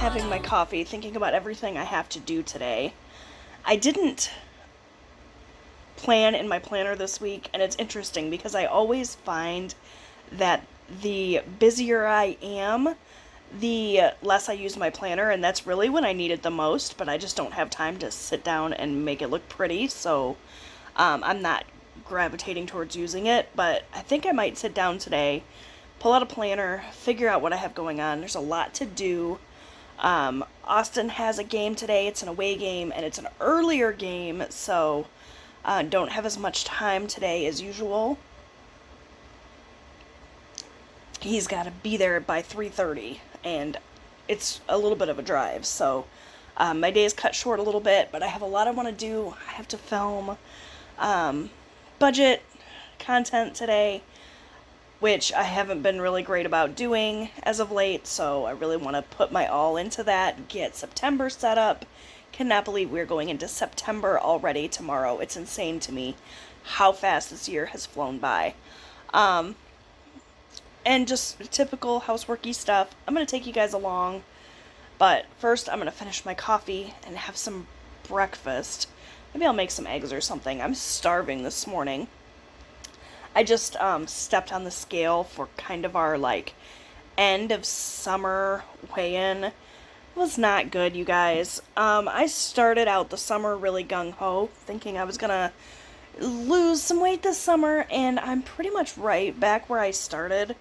having my coffee, thinking about everything I have to do today. I didn't plan in my planner this week, and it's interesting because I always find that the busier I am, the less I use my planner, and that's really when I need it the most, but I just don't have time to sit down and make it look pretty, so I'm not gravitating towards using it, but I think I might sit down today, pull out a planner, figure out what I have going on. There's a lot to do. Austin has a game today. It's an away game, and it's an earlier game, so don't have as much time today as usual. He's got to be there by 3:30, and it's a little bit of a drive, so my day is cut short a little bit, but I have a lot I want to do. I have to film budget content today, which I haven't been really great about doing as of late, so I really want to put my all into that, get September set up. Cannot believe we're going into September already tomorrow. It's insane to me how fast this year has flown by. And just typical houseworky stuff. I'm going to take you guys along, but first I'm going to finish my coffee and have some breakfast. Maybe I'll make some eggs or something. I'm starving this morning. I just stepped on the scale for kind of our end of summer weigh-in. It was not good, you guys. I started out the summer really gung-ho, thinking I was gonna lose some weight this summer, and I'm pretty much right back where I started.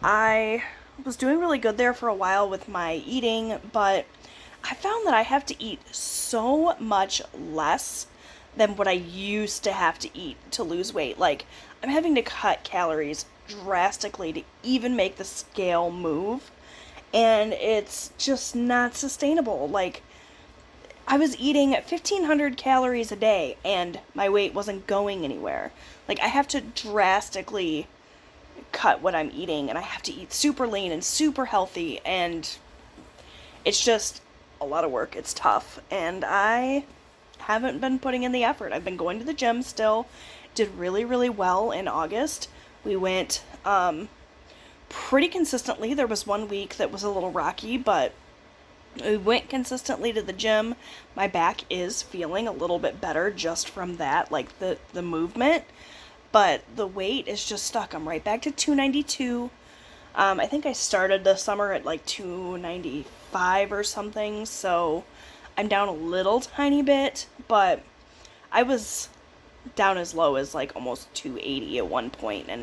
I was doing really good there for a while with my eating, but I found that I have to eat so much less than what I used to have to eat to lose weight. I'm having to cut calories drastically to even make the scale move, and it's just not sustainable. I was eating 1,500 calories a day, and my weight wasn't going anywhere. I have to drastically cut what I'm eating, and I have to eat super lean and super healthy, and it's just a lot of work. It's tough, and I haven't been putting in the effort. I've been going to the gym still. Did really, really well in August. We went pretty consistently. There was one week that was a little rocky, but we went consistently to the gym. My back is feeling a little bit better just from that, the movement. But the weight is just stuck. I'm right back to 292. I think I started the summer at 295 or something, so I'm down a little tiny bit, but I was down as low as almost 280 at one point, and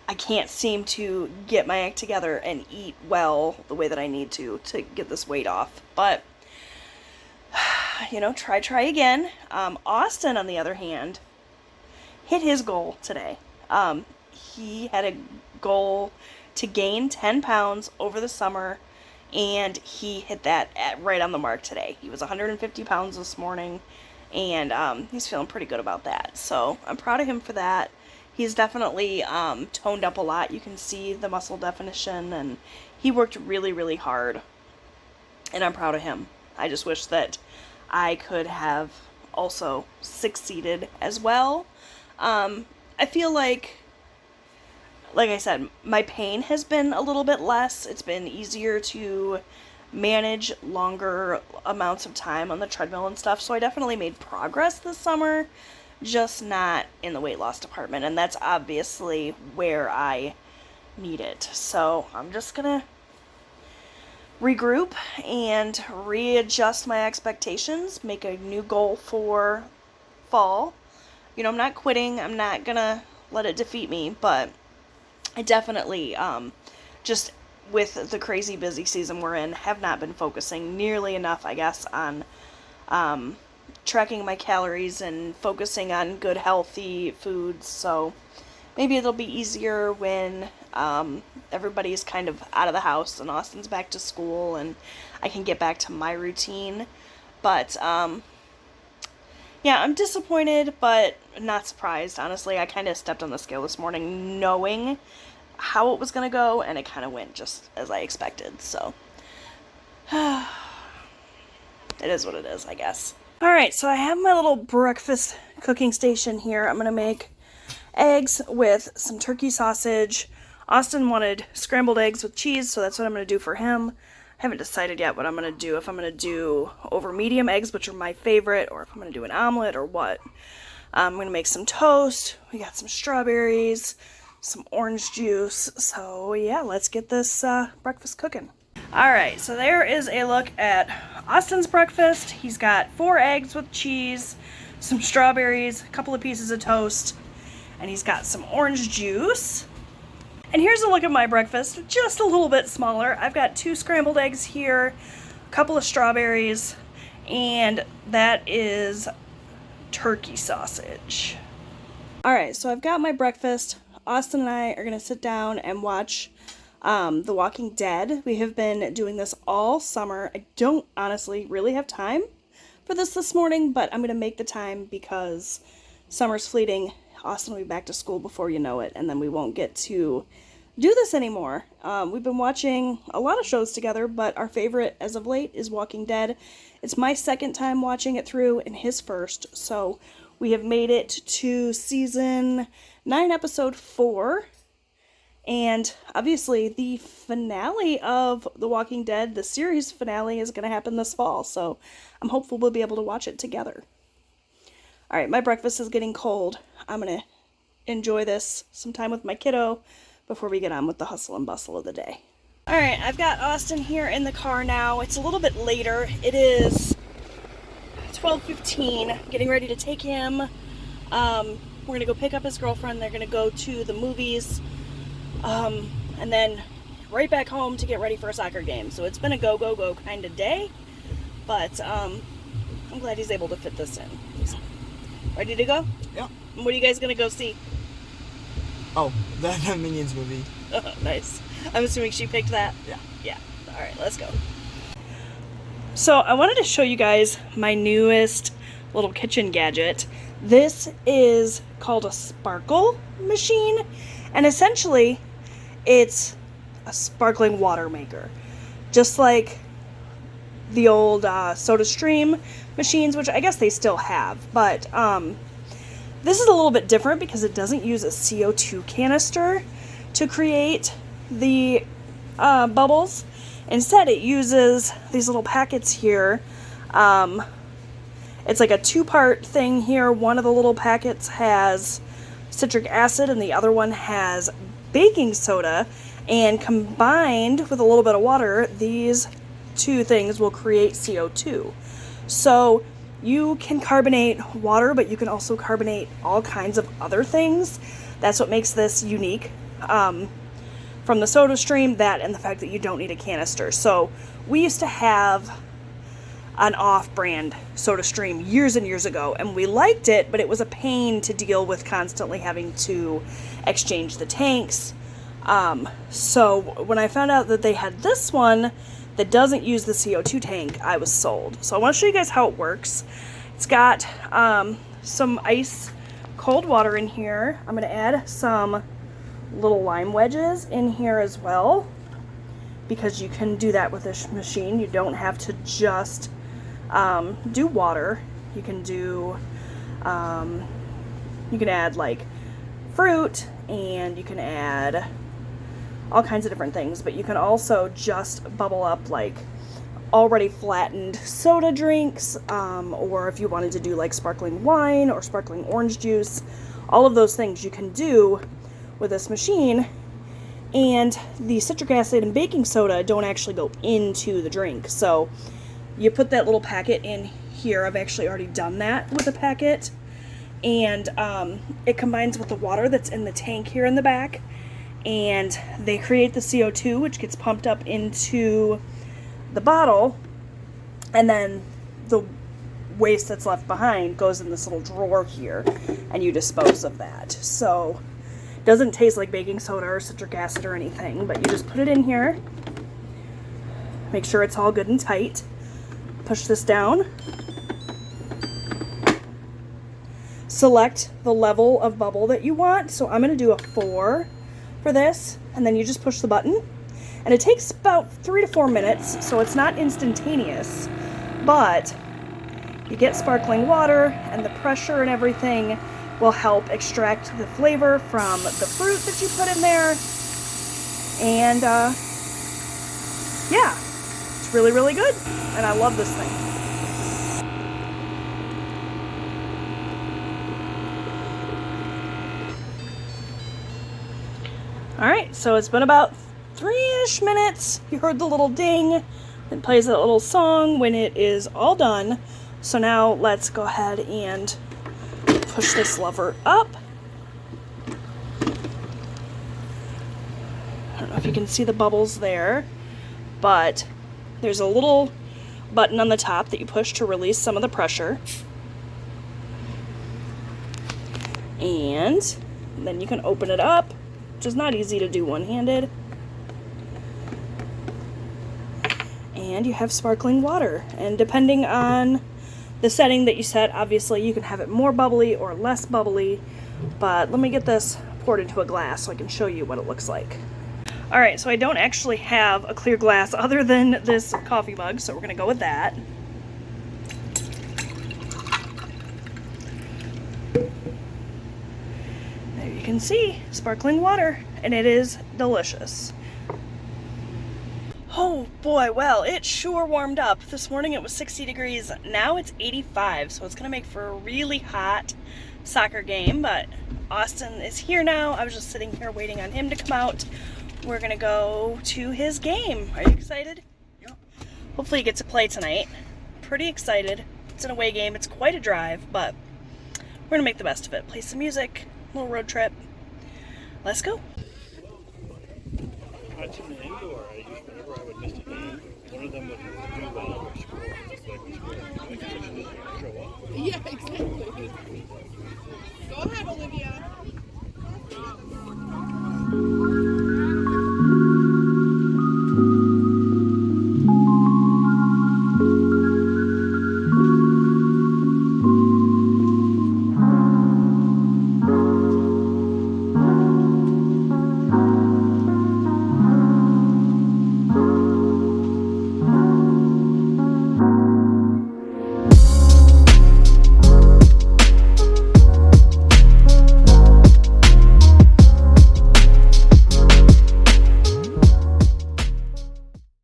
I can't seem to get my act together and eat well the way that I need to get this weight off. But try again. Austin, on the other hand, hit his goal today. He had a goal to gain 10 pounds over the summer, and he hit that right on the mark today. He was 150 pounds this morning, and he's feeling pretty good about that. So I'm proud of him for that. He's definitely toned up a lot. You can see the muscle definition, and he worked really, really hard, and I'm proud of him. I just wish that I could have also succeeded as well. I feel like I said, my pain has been a little bit less. It's been easier to manage longer amounts of time on the treadmill and stuff, so I definitely made progress this summer, just not in the weight loss department, and that's obviously where I need it. So I'm just gonna regroup and readjust my expectations, make a new goal for fall. I'm not quitting. I'm not gonna let it defeat me, but I definitely, just with the crazy busy season we're in, have not been focusing nearly enough, I guess, on tracking my calories and focusing on good, healthy foods. So maybe it'll be easier when everybody's kind of out of the house and Austin's back to school and I can get back to my routine. But yeah, I'm disappointed, but not surprised, honestly. I kind of stepped on the scale this morning knowing how it was going to go, and it kind of went just as I expected, so it is what it is, I guess. Alright, so I have my little breakfast cooking station here. I'm going to make eggs with some turkey sausage, Austin wanted scrambled eggs with cheese, so that's what I'm going to do for him. I haven't decided yet what I'm going to do, if I'm going to do over medium eggs, which are my favorite, or if I'm going to do an omelet or what. I'm going to make some toast. We got some strawberries, some orange juice. So yeah, let's get this breakfast cooking. Alright, so there is a look at Austin's breakfast. He's got 4 eggs with cheese, some strawberries, a couple of pieces of toast, and he's got some orange juice. And here's a look at my breakfast, just a little bit smaller. I've got 2 scrambled eggs here, a couple of strawberries, and that is turkey sausage. Alright, so I've got my breakfast. Austin and I are going to sit down and watch The Walking Dead. We have been doing this all summer. I don't honestly really have time for this morning, but I'm going to make the time because summer's fleeting. Austin will be back to school before you know it, and then we won't get to do this anymore. We've been watching a lot of shows together, but our favorite as of late is Walking Dead. It's my second time watching it through and his first, so we have made it to season 9, episode 4, and obviously the finale of The Walking Dead, the series finale, is going to happen this fall, so I'm hopeful we'll be able to watch it together. Alright, my breakfast is getting cold. I'm going to enjoy this some time with my kiddo before we get on with the hustle and bustle of the day. Alright, I've got Austin here in the car now. It's a little bit later. It is 12:15. Getting ready to take him. We're going to go pick up his girlfriend. They're going to go to the movies. And then right back home to get ready for a soccer game. So it's been a go, go, go kind of day. But I'm glad he's able to fit this in. Ready to go? Yeah. What are you guys going to go see? Oh, the Minions movie. Nice. I'm assuming she picked that? Yeah. Yeah. Alright, let's go. So, I wanted to show you guys my newest little kitchen gadget. This is called a Sparkel machine, and essentially, it's a sparkling water maker. Just like the old SodaStream machines, which I guess they still have, but this is a little bit different because it doesn't use a CO2 canister to create the bubbles. Instead, it uses these little packets here. It's like a 2-part thing here. One of the little packets has citric acid and the other one has baking soda, and combined with a little bit of water, these 2 things will create CO2. So you can carbonate water, but you can also carbonate all kinds of other things. That's what makes this unique from the SodaStream, that and the fact that you don't need a canister. So we used to have an off-brand SodaStream years and years ago, and we liked it, but it was a pain to deal with constantly having to exchange the tanks. So when I found out that they had this one that doesn't use the CO2 tank, I was sold. So I want to show you guys how it works. It's got some ice cold water in here. I'm going to add some little lime wedges in here as well, because you can do that with this machine. You don't have to just do water. You can do, you can add like fruit, and you can add all kinds of different things, but you can also just bubble up like already flattened soda drinks, or if you wanted to do like sparkling wine or sparkling orange juice, all of those things you can do with this machine. And the citric acid and baking soda don't actually go into the drink, so you put that little packet in here. I've actually already done that with a packet, and it combines with the water that's in the tank here in the back, and they create the CO2, which gets pumped up into the bottle, and then the waste that's left behind goes in this little drawer here, and you dispose of that. So it doesn't taste like baking soda or citric acid or anything, but you just put it in here, make sure it's all good and tight, push this down, select the level of bubble that you want. So I'm going to do a 4 for this, and then you just push the button, and it takes about 3 to 4 minutes, so it's not instantaneous, but you get sparkling water, and the pressure and everything will help extract the flavor from the fruit that you put in there, And yeah, it's really, really good. And I love this thing. Alright, so it's been about 3-ish minutes. You heard the little ding. It plays that little song when it is all done. So now let's go ahead and push this lever up. I don't know if you can see the bubbles there, but there's a little button on the top that you push to release some of the pressure. And then you can open it up, which is not easy to do one-handed. And you have sparkling water. And depending on the setting that you set, obviously you can have it more bubbly or less bubbly. But let me get this poured into a glass so I can show you what it looks like. Alright, so I don't actually have a clear glass other than this coffee mug, so we're going to go with that. There you can see sparkling water, and it is delicious. Oh boy, well, it sure warmed up. This morning it was 60 degrees, now it's 85, so it's going to make for a really hot soccer game, but Austin is here now. I was just sitting here waiting on him to come out. We're going to go to his game. Are you excited? Yep. Hopefully you get to play tonight. Pretty excited. It's an away game. It's quite a drive, but we're going to make the best of it. Play some music, little road trip. Let's go. Watching the indoor, whenever I would miss a game, one of them would do well or score. Like we scored. Like, show up. Yeah, exactly.